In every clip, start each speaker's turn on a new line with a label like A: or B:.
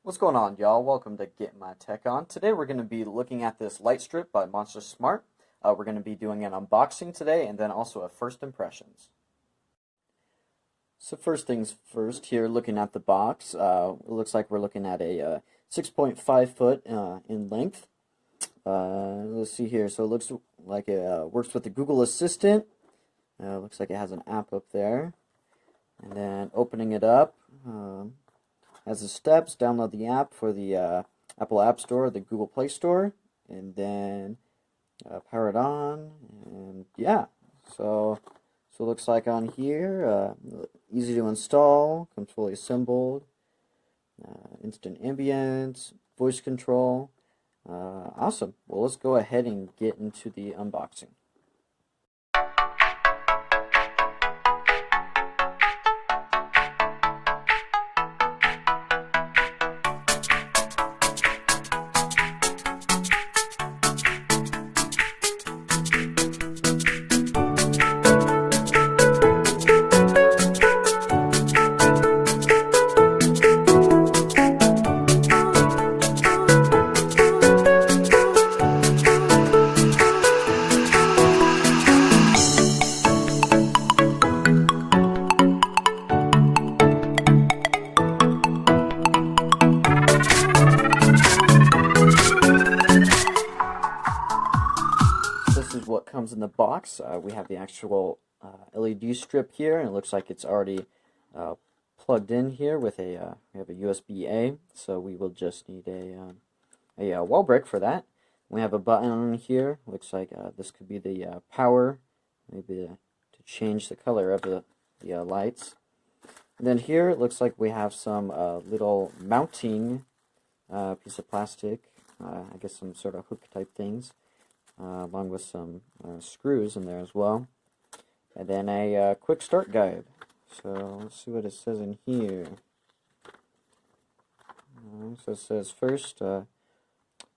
A: What's going on, y'all? Welcome to Get My Tech On. Today we're going to be looking at this light strip by Monster Smart. We're going to be doing an unboxing today and then also a first impressions. So first things first, here looking at the box, it looks like we're looking at a 6.5 foot in length. Let's see here, so it looks like it works with the Google Assistant. Looks like it has an app up there. And then opening it up, has the steps, download the app for the Apple App Store, the Google Play Store, and then power it on, and yeah, so it looks like on here, easy to install, comes fully assembled, instant ambience, voice control, awesome. Well, let's go ahead and get into the unboxing. This is what comes in the box. We have the actual LED strip here, and it looks like it's already plugged in here with a we have a USB-A, so we will just need a wall brick for that. We have a button on here. Looks like this could be the power, maybe to change the color of the lights. And then here it looks like we have some little mounting piece of plastic, I guess some sort of hook type things. Along with some screws in there as well, and then a quick start guide. So let's see what it says in here. So it says first,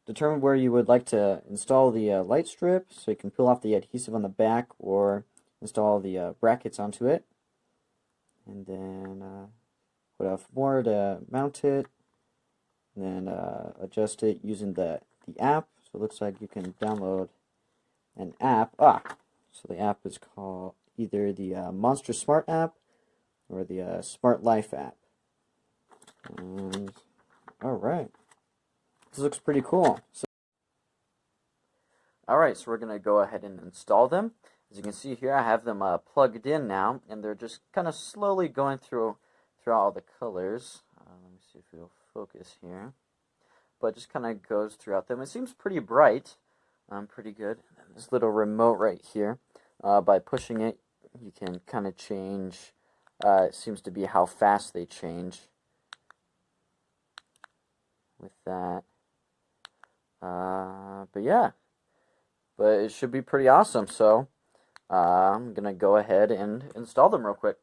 A: determine where you would like to install the light strip, so you can peel off the adhesive on the back or install the brackets onto it, and then put off more to mount it, and then adjust it using the app. So it looks like you can download an app. So the app is called either the Monster Smart app or the Smart Life app. And alright, this looks pretty cool. Alright, so we're going to go ahead and install them. As you can see here, I have them plugged in now, and they're just kind of slowly going through all the colors. Let me see if it'll focus here. But just kind of goes throughout them. It seems pretty bright, pretty good. And this little remote right here, by pushing it, you can kind of change, it seems to be how fast they change with that. But yeah, but it should be pretty awesome. So I'm going to go ahead and install them real quick.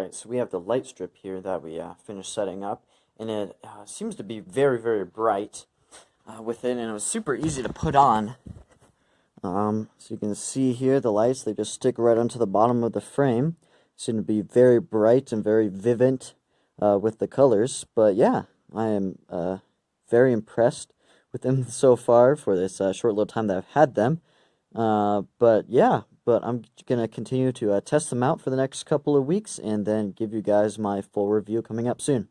A: So we have the light strip here that we finished setting up, and it seems to be very, very bright with it, and it was super easy to put on. So you can see here the lights, they just stick right onto the bottom of the frame. Seem to be very bright and very vivid with the colors. But yeah, I am very impressed with them so far for this short little time that I've had them. But yeah, I'm going to continue to test them out for the next couple of weeks and then give you guys my full review coming up soon.